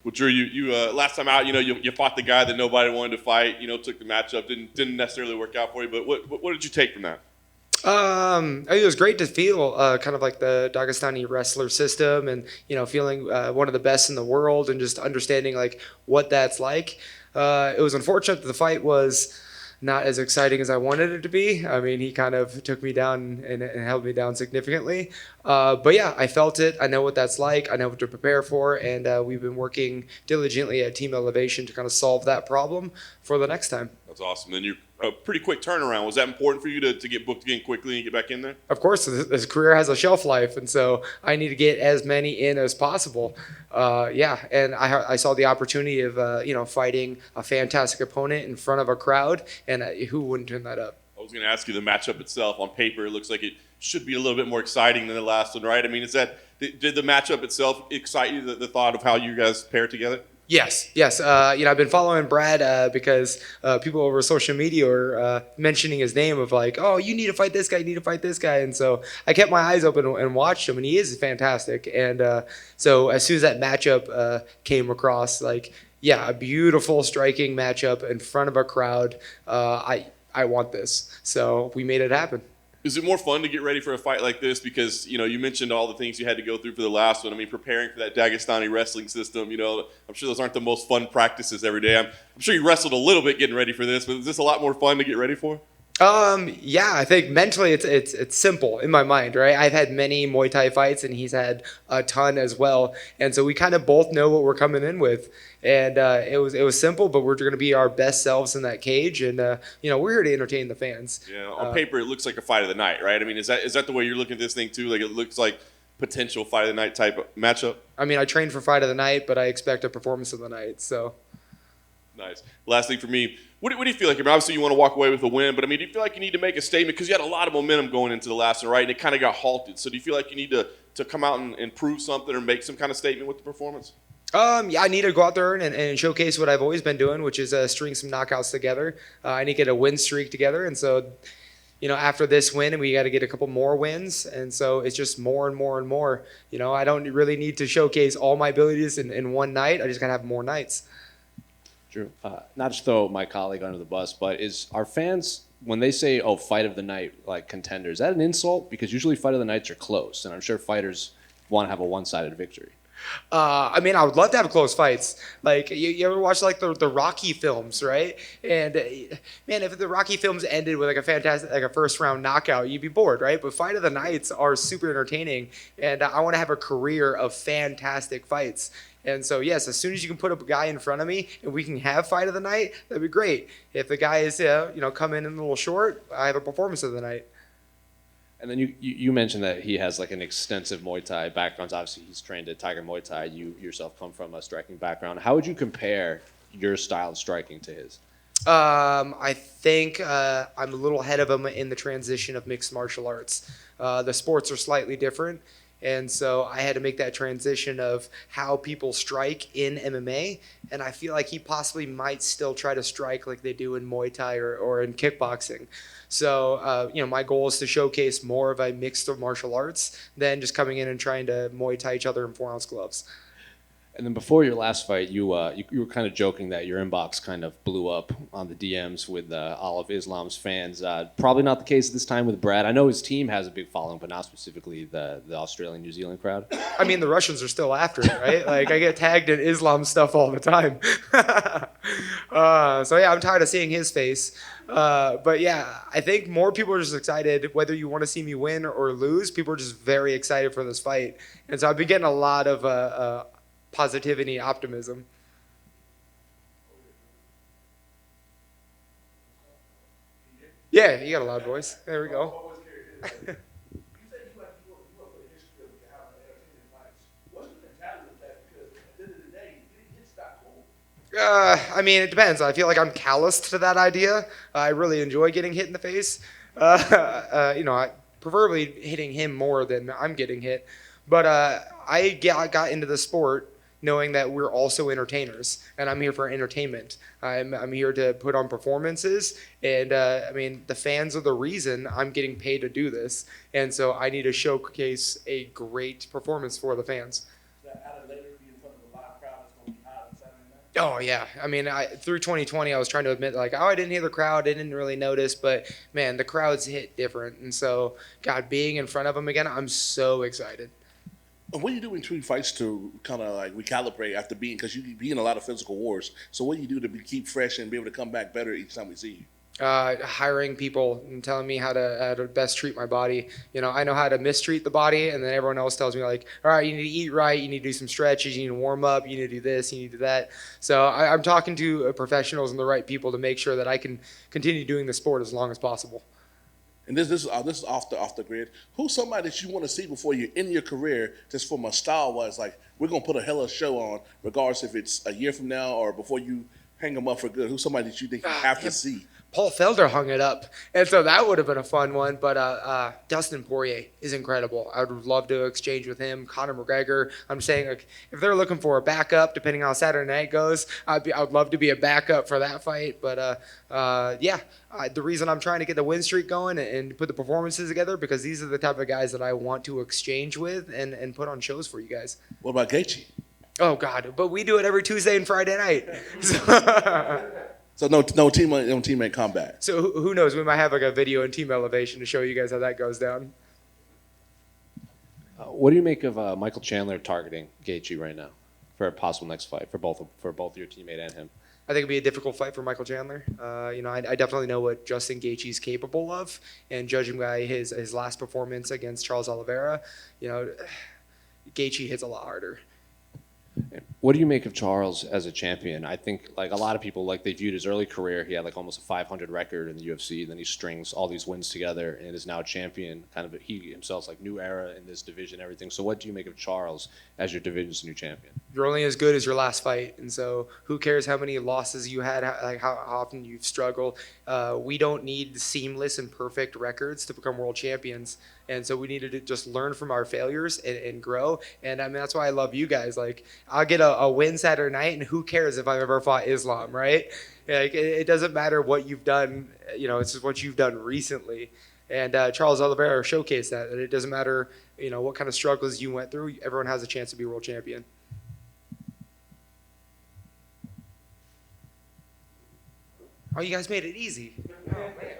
Well, Drew, you last time out, you fought the guy that nobody wanted to fight. Took the matchup, didn't necessarily work out for you. But what did you take from that? I mean, it was great to feel kind of like the Dagestani wrestler system, and feeling one of the best in the world, and just understanding like what that's like. It was unfortunate that the fight was not as exciting as I wanted it to be. I mean, he kind of took me down and held me down significantly. But yeah, I felt it. I know what that's like. I know what to prepare for, and we've been working diligently at Team Elevation to kind of solve that problem for the next time. That's awesome. Then you a pretty quick turnaround. Was that important for you to get booked again quickly and get back in there? Of course, this career has a shelf life, and so I need to get as many in as possible. Yeah, and I saw the opportunity of fighting a fantastic opponent in front of a crowd, and who wouldn't turn that up? I was going to ask you the matchup itself. On paper, it looks like it should be a little bit more exciting than the last one, right? I mean, did the matchup itself excite you? The thought of how you guys paired together? Yes, yes. I've been following Brad because people over social media are mentioning his name of like, oh, you need to fight this guy, you need to fight this guy, and so I kept my eyes open and watched him, and he is fantastic. And so as soon as that matchup came across, like, yeah, a beautiful striking matchup in front of a crowd. I want this, so we made it happen. Is it more fun to get ready for a fight like this? Because you mentioned all the things you had to go through for the last one. I mean, preparing for that Dagestani wrestling system. I'm sure those aren't the most fun practices every day. I'm sure you wrestled a little bit getting ready for this, but is this a lot more fun to get ready for? Yeah, I think mentally it's simple in my mind, right? I've had many Muay Thai fights, and he's had a ton as well, and so we kind of both know what we're coming in with, and it was simple, but we're going to be our best selves in that cage, and we're here to entertain the fans. Yeah, on paper it looks like a fight of the night, right? I mean, is that the way you're looking at this thing too? Like it looks like potential fight of the night type of matchup. I mean, I trained for fight of the night, but I expect a performance of the night. So Nice. Last thing for me, what do you feel like? I mean, obviously you want to walk away with a win, but I mean, do you feel like you need to make a statement because you had a lot of momentum going into the last one, right? And it kind of got halted. So do you feel like you need to come out and prove something or make some kind of statement with the performance? Yeah, I need to go out there and showcase what I've always been doing, which is string some knockouts together. I need to get a win streak together, and so after this win, we got to get a couple more wins, and so it's just more and more and more. I don't really need to showcase all my abilities in one night. I just gotta have more nights. Drew, not to throw my colleague under the bus, but is our fans when they say "oh, fight of the night" like contender, is that an insult? Because usually fight of the nights are close, and I'm sure fighters want to have a one-sided victory. I mean, I would love to have close fights. Like you ever watch like the Rocky films, right? And man, if the Rocky films ended with like a fantastic like a first round knockout, you'd be bored, right? But fight of the nights are super entertaining, and I want to have a career of fantastic fights. And so yes, as soon as you can put up a guy in front of me and we can have fight of the night, that'd be great. If the guy is coming in a little short, I have a performance of the night. And then you mentioned that he has like an extensive Muay Thai background. Obviously, he's trained at Tiger Muay Thai. You yourself come from a striking background. How would you compare your style of striking to his? I think I'm a little ahead of him in the transition of mixed martial arts. The sports are slightly different, and so I had to make that transition of how people strike in MMA, and I feel like he possibly might still try to strike like they do in Muay Thai or in kickboxing. So, my goal is to showcase more of a mixed martial arts than just coming in and trying to Muay Thai each other in 4-ounce gloves. And then before your last fight, you were kind of joking that your inbox kind of blew up on the DMs with all of Islam's fans. Probably not the case this time with Brad. I know his team has a big following, but not specifically the Australian New Zealand crowd. I mean, the Russians are still after it, right? Like I get tagged in Islam stuff all the time. So yeah, I'm tired of seeing his face. But yeah, I think more people are just excited whether you want to see me win or lose. People are just very excited for this fight, and so I've been getting a lot of positivity, optimism. Yeah, you got a loud voice. There we go. I mean, it depends. I feel like I'm calloused to that idea. I really enjoy getting hit in the face. I preferably hitting him more than I'm getting hit. But I got into the sport knowing that we're also entertainers, and I'm here for entertainment. I'm here to put on performances, and I mean, the fans are the reason I'm getting paid to do this, and so I need to showcase a great performance for the fans. That out of later be in front of a live crowd that's going to be high. Oh yeah, I mean, through 2020, I was trying to admit like, oh, I didn't hear the crowd, I didn't really notice, but man, the crowds hit different, and so God, being in front of them again, I'm so excited. And what do you do in between fights to kind of like recalibrate after being, because you be in a lot of physical wars. So what do you do to keep fresh and be able to come back better each time we see you? Hiring people and telling me how to best treat my body. You know, I know how to mistreat the body, and then everyone else tells me like, all right, you need to eat right, you need to do some stretches, you need to warm up, you need to do this, you need to do that. So I'm talking to professionals and the right people to make sure that I can continue doing the sport as long as possible. And this is off the grid. Who's somebody that you want to see before you end your career, just from a style wise, like we're gonna put a hell of a show on, regardless if it's a year from now or before you hang them up for good. Who's somebody that you think you have to see? Paul Felder hung it up, and so that would have been a fun one. But Dustin Poirier is incredible. I would love to exchange with him. Conor McGregor. I'm saying like if they're looking for a backup, depending on how Saturday night goes, I would love to be a backup for that fight. But the reason I'm trying to get the win streak going and put the performances together because these are the type of guys that I want to exchange with and put on shows for you guys. What about Gaethje? Oh God, but we do it every Tuesday and Friday night. So no teammate combat. So who knows? We might have like a video and Team Elevation to show you guys how that goes down. What do you make of Michael Chandler targeting Gaethje right now for a possible next fight for both your teammate and him? I think it'd be a difficult fight for Michael Chandler. I definitely know what Justin Gaethje's capable of, and judging by his last performance against Charles Oliveira, Gaethje hits a lot harder. What do you make of Charles as a champion? I think like a lot of people like they viewed his early career. He had like almost a 500 record in the UFC. Then he strings all these wins together and is now champion. Kind of he himself's like new era in this division, everything. So what do you make of Charles as your division's new champion? You're only as good as your last fight, and so who cares how many losses you had, like how often you've struggled. We don't need seamless and perfect records to become world champions. And so we needed to just learn from our failures and grow. And I mean, that's why I love you guys. Like, I'll get a win Saturday night, and who cares if I've ever fought Islam, right? Like, it doesn't matter what you've done. It's just what you've done recently. And Charles Oliveira showcased that it doesn't matter, what kind of struggles you went through. Everyone has a chance to be world champion. Oh, you guys made it easy. Oh, man.